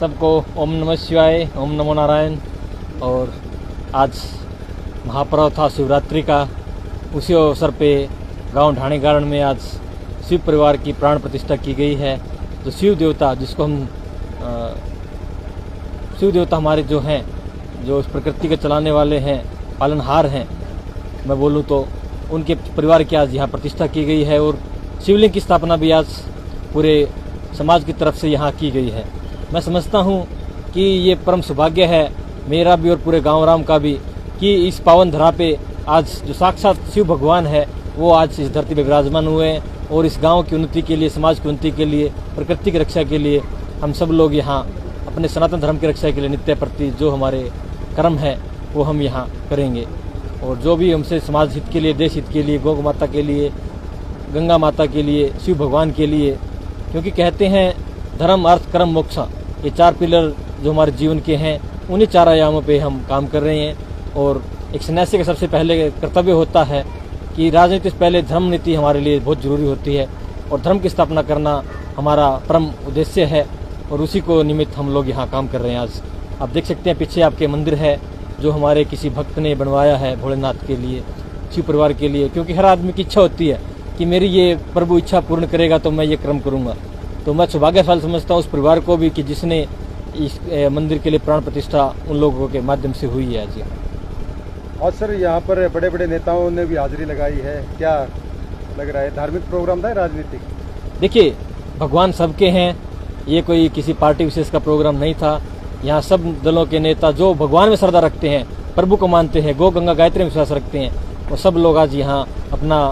सबको ओम नमः शिवाय, ओम नमो नारायण। और आज महापर्व था शिवरात्रि का, उसी अवसर पे गांव ढाणी गार्डन में आज शिव परिवार की प्राण प्रतिष्ठा की गई है। जो शिव देवता, जिसको हम शिव देवता हमारे जो हैं, जो इस प्रकृति के चलाने वाले हैं, पालनहार हैं, मैं बोलूँ तो उनके परिवार की आज यहाँ प्रतिष्ठा की गई है। और शिवलिंग की स्थापना भी आज पूरे समाज की तरफ से यहाँ की गई है। मैं समझता हूँ कि ये परम सौभाग्य है मेरा भी और पूरे गांव राम का भी कि इस पावन धरा पे आज जो साक्षात शिव भगवान है वो आज इस धरती पे विराजमान हुए हैं। और इस गांव की उन्नति के लिए, समाज की उन्नति के लिए, प्रकृति की रक्षा के लिए हम सब लोग यहाँ अपने सनातन धर्म की रक्षा के लिए नित्य प्रति जो हमारे कर्म है वो हम यहाँ करेंगे। और जो भी हमसे समाज हित के लिए, देश हित के लिए, गौ माता के लिए, गंगा माता के लिए, शिव भगवान के लिए, क्योंकि कहते हैं धर्म अर्थ कर्म मोक्ष, ये 4 पिलर जो हमारे जीवन के हैं, उन्हीं 4 आयामों पे हम काम कर रहे हैं। और एक सन्यासी का सबसे पहले कर्तव्य होता है कि राजनीति से पहले धर्म नीति हमारे लिए बहुत जरूरी होती है और धर्म की स्थापना करना हमारा परम उद्देश्य है। और उसी को निमित्त हम लोग यहाँ काम कर रहे हैं। आज आप देख सकते हैं पीछे आपके मंदिर है जो हमारे किसी भक्त ने बनवाया है भोलेनाथ के लिए, शिव परिवार के लिए, क्योंकि हर आदमी की इच्छा होती है कि मेरी ये प्रभु इच्छा पूर्ण करेगा तो मैं ये कर्म करूँगा। तो मैं सौभाग्यशाली समझता हूँ उस परिवार को भी कि जिसने इस मंदिर के लिए प्राण प्रतिष्ठा उन लोगों के माध्यम से हुई है आज। और सर यहाँ पर बड़े बड़े नेताओं ने भी हाजिरी लगाई है, क्या लग रहा है? धार्मिक प्रोग्राम था, राजनीतिक? देखिए, भगवान सबके हैं, ये कोई किसी पार्टी विशेष का प्रोग्राम नहीं था। यहाँ सब दलों के नेता जो भगवान में श्रद्धा रखते हैं, प्रभु को मानते हैं, गौ गंगा गायत्री में विश्वास रखते हैं, वो सब लोग आज यहाँ अपना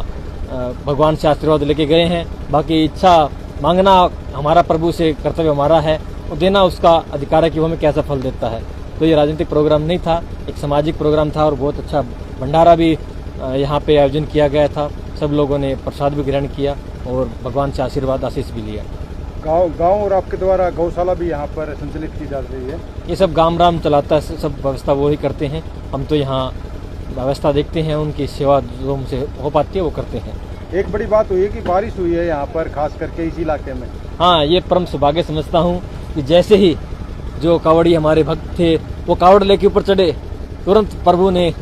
भगवान से आशीर्वाद लेके गए हैं। बाकी इच्छा मांगना हमारा प्रभु से कर्तव्य हमारा है, और देना उसका अधिकार है कि वो हमें कैसा फल देता है। तो ये राजनीतिक प्रोग्राम नहीं था, एक सामाजिक प्रोग्राम था। और बहुत अच्छा भंडारा भी यहाँ पे आयोजन किया गया था। सब लोगों ने प्रसाद भी ग्रहण किया और भगवान से आशीर्वाद आशीष भी लिया। गांव और आपके द्वारा गौशाला भी यहाँ पर संचालित की जा रही है? ये सब गांव राम चलाता है, सब व्यवस्था वो ही करते हैं। हम तो यहाँ व्यवस्था देखते हैं, उनकी सेवा जो हमसे हो पाती है वो करते हैं। एक बड़ी बात हुई है कि बारिश हुई है यहाँ पर, खास करके इस इलाके में। हाँ, ये परम सौभाग्य समझता हूँ कि जैसे ही जो कावड़ी हमारे भक्त थे वो कावड़ लेके ऊपर चढ़े, तुरंत प्रभु ने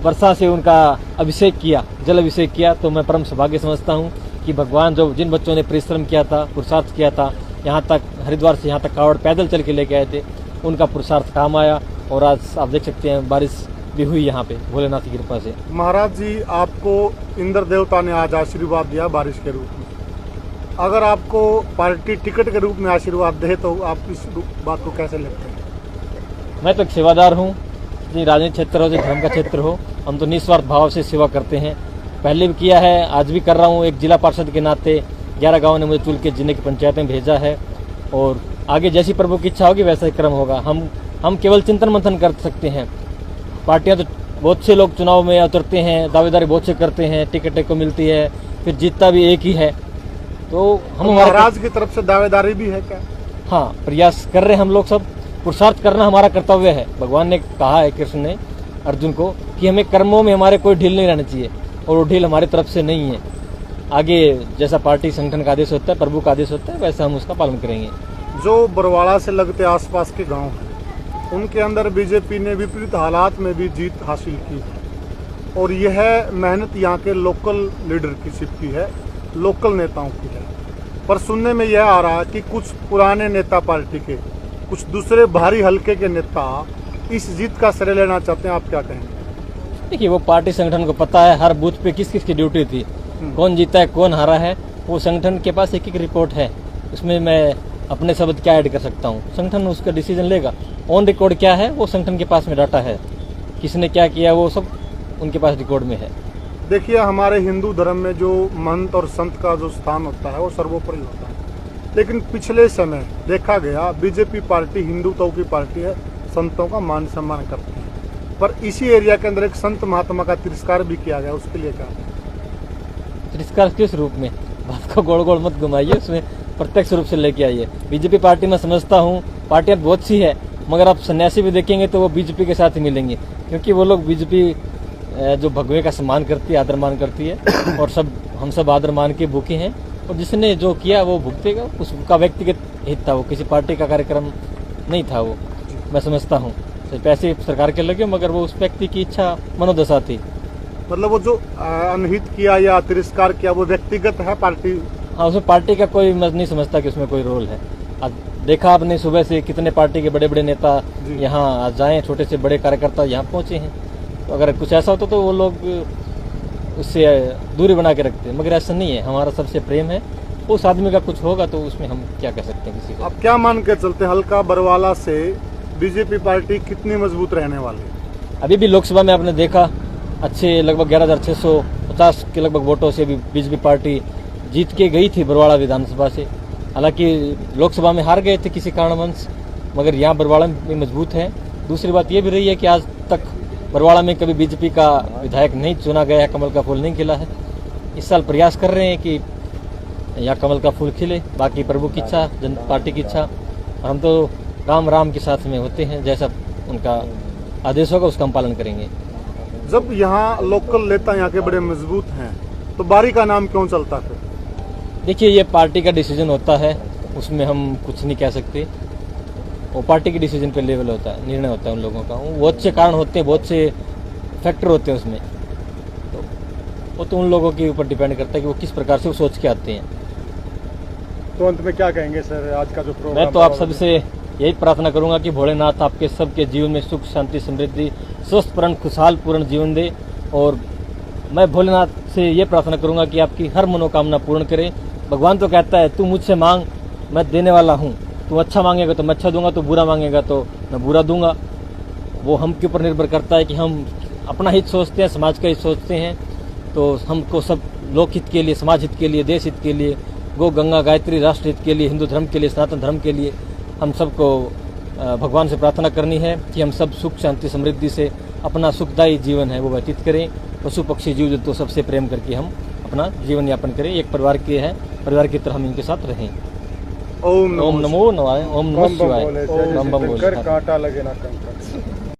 वर्षा से उनका अभिषेक किया, जल अभिषेक किया। तो मैं परम सौभाग्य समझता हूँ कि भगवान जो जिन बच्चों ने परिश्रम किया था, पुरुषार्थ किया था, यहाँ तक हरिद्वार से यहाँ तक कावड़ पैदल चल के लेके आए थे, उनका पुरुषार्थ काम आया। और आज आप देख सकते हैं बारिश भी हुई यहाँ पे भोलेनाथ की कृपा से। महाराज जी, आपको इंद्र देवता ने आज आशीर्वाद दिया बारिश के रूप में। अगर आपको पार्टी टिकट के रूप में आशीर्वाद दे तो आप इस बात को कैसे लेते हैं? मैं तो एक सेवादार हूँ, चाहे राजनीतिक क्षेत्र हो, चाहे धर्म का क्षेत्र हो, हम तो निस्वार्थ भाव से सेवा करते हैं। पहले भी किया है, आज भी कर रहा हूँ। एक जिला पार्षद के नाते 11 गाँव ने मुझे चुन के जिले की पंचायत में भेजा है। और आगे जैसी प्रभु की इच्छा होगी वैसा ही क्रम होगा। हम केवल चिंतन मंथन कर सकते हैं। पार्टियां तो बहुत से लोग चुनाव में उतरते हैं, दावेदारी बहुत से करते हैं, टिकटें को मिलती है, फिर जीतता भी एक ही है। तो हम महाराज की तरफ से दावेदारी भी है क्या? हाँ, प्रयास कर रहे हैं हम लोग सब। पुरुषार्थ करना हमारा कर्तव्य है। भगवान ने कहा है, कृष्ण ने अर्जुन को, कि हमें कर्मों में हमारे कोई ढील नहीं रहनी चाहिए, और वो ढील हमारी तरफ से नहीं है। आगे जैसा पार्टी संगठन का आदेश होता है, प्रभु का आदेश होता है, वैसा हम उसका पालन करेंगे। जो बरवाड़ा से लगते आसपास के गांव हैं, उनके अंदर बीजेपी ने विपरीत हालात में भी जीत हासिल की है। और यह मेहनत यहाँ के लोकल लीडर की सिर्फ की है, लोकल नेताओं की है। पर सुनने में यह आ रहा है कि कुछ पुराने नेता पार्टी के, कुछ दूसरे भारी हल्के के नेता इस जीत का श्रेय लेना चाहते हैं। आप क्या कहेंगे? देखिए, वो पार्टी संगठन को पता है हर बूथ पे किस किस की ड्यूटी थी, कौन जीता है, कौन हारा है। वो संगठन के पास एक रिपोर्ट है, उसमें मैं अपने शब्द क्या ऐड कर सकता हूँ। संगठन उसका डिसीजन लेगा। ऑन रिकॉर्ड क्या है वो संगठन के पास में डाटा है, किसने क्या किया वो सब उनके पास रिकॉर्ड में है। देखिए, हमारे हिंदू धर्म में जो महंत और संत का जो स्थान होता है वो सर्वोपरि होता है। लेकिन पिछले समय देखा गया बीजेपी पार्टी हिंदुत्व की पार्टी है, संतों का मान सम्मान करती है। पर इसी एरिया के अंदर एक संत महात्मा का तिरस्कार भी किया गया, उसके लिए क्या? तिरस्कार किस रूप में? बात को गोल गोल मत घुमाइए, उसमें प्रत्यक्ष रूप से लेके आइए। बीजेपी पार्टी में समझता हूँ पार्टियां बहुत सी है, मगर आप सन्यासी भी देखेंगे तो वो बीजेपी के साथ ही मिलेंगे, क्योंकि वो लोग बीजेपी जो भगवे का सम्मान करती है, आदर मान करती है, और हम सब आदर मान के भूखे हैं। और जिसने जो किया वो भुगतेगा, उसका व्यक्तिगत हित था, वो किसी पार्टी का कार्यक्रम नहीं था वो, मैं समझता हूँ। तो पैसे सरकार के लगे मगर वो उस व्यक्ति की इच्छा मनोदशा थी। मतलब वो जो अनहित किया या तिरस्कार किया वो व्यक्तिगत है, पार्टी? हाँ, उसमें पार्टी का कोई मैं नहीं समझता कि उसमें कोई रोल है। आज देखा आपने सुबह से कितने पार्टी के बड़े बड़े नेता यहाँ आज जाए, छोटे से बड़े कार्यकर्ता यहाँ पहुँचे हैं। तो अगर कुछ ऐसा होता तो वो लोग उससे दूरी बना के रखते, मगर ऐसा नहीं है। हमारा सबसे प्रेम है, उस आदमी का कुछ होगा तो उसमें हम क्या कह सकते हैं किसी को। आप क्या मान के चलते हल्का बरवाला से बीजेपी पार्टी कितनी मजबूत रहने वाली है? अभी भी लोकसभा में आपने देखा अच्छे लगभग 11,650 के लगभग वोटों से भी बीजेपी पार्टी जीत के गई थी बरवाड़ा विधानसभा से। हालांकि लोकसभा में हार गए थे किसी कारणवश, मगर यहाँ बरवाड़ा में मजबूत है। दूसरी बात ये भी रही है कि आज तक बरवाड़ा में कभी बीजेपी का विधायक नहीं चुना गया है, कमल का फूल नहीं खिला है। इस साल प्रयास कर रहे हैं कि यहाँ कमल का फूल खिले। बाकी प्रभु की इच्छा, जनता पार्टी की इच्छा, और हम तो राम राम के साथ में होते हैं, जैसा उनका आदेश होगा उसका हम पालन करेंगे। जब यहाँ लोकल नेता यहाँ के बड़े मजबूत हैं तो बारी का नाम क्यों चलता है? देखिए, ये पार्टी का डिसीजन होता है, उसमें हम कुछ नहीं कह सकते। वो पार्टी के डिसीजन पे लेवल होता है, निर्णय होता है उन लोगों का। बहुत से कारण होते हैं, बहुत से फैक्टर होते हैं उसमें, तो वो तो उन लोगों के ऊपर डिपेंड करता है कि वो किस प्रकार से वो सोच के आते हैं। तो अंत में क्या कहेंगे सर, आज का जो प्रोग्राम? मैं तो आप सबसे यही प्रार्थना करूंगा कि भोलेनाथ आपके सबके जीवन में सुख, शांति, समृद्धि, स्वस्थ, पूर्ण, खुशहाल पूर्ण जीवन दे। और मैं भोलेनाथ से ये प्रार्थना करूंगा कि आपकी हर मनोकामना पूर्ण करे। भगवान तो कहता है तू मुझसे मांग, मैं देने वाला हूँ। तू अच्छा मांगेगा तो मैं अच्छा दूंगा, तो बुरा मांगेगा तो मैं बुरा दूंगा। वो हम के ऊपर निर्भर करता है कि हम अपना हित सोचते हैं, समाज का हित सोचते हैं। तो हमको सब लोकहित के लिए, समाज हित के लिए, देश हित के लिए, गौ गंगा गायत्री राष्ट्र हित के लिए, हिंदू धर्म के लिए, सनातन धर्म के लिए हम सबको भगवान से प्रार्थना करनी है कि हम सब सुख, शांति, समृद्धि से अपना सुखदायी जीवन है वो व्यतीत करें। पशु पक्षी जीव जंतु सबसे प्रेम करके हम अपना जीवन यापन करें। एक परिवार के हैं, परिवार की तरह हम इनके साथ रहें। ओम नमो नमः शिवाय, ओम नमः शिवाय, कांटा लगे ना कंकर।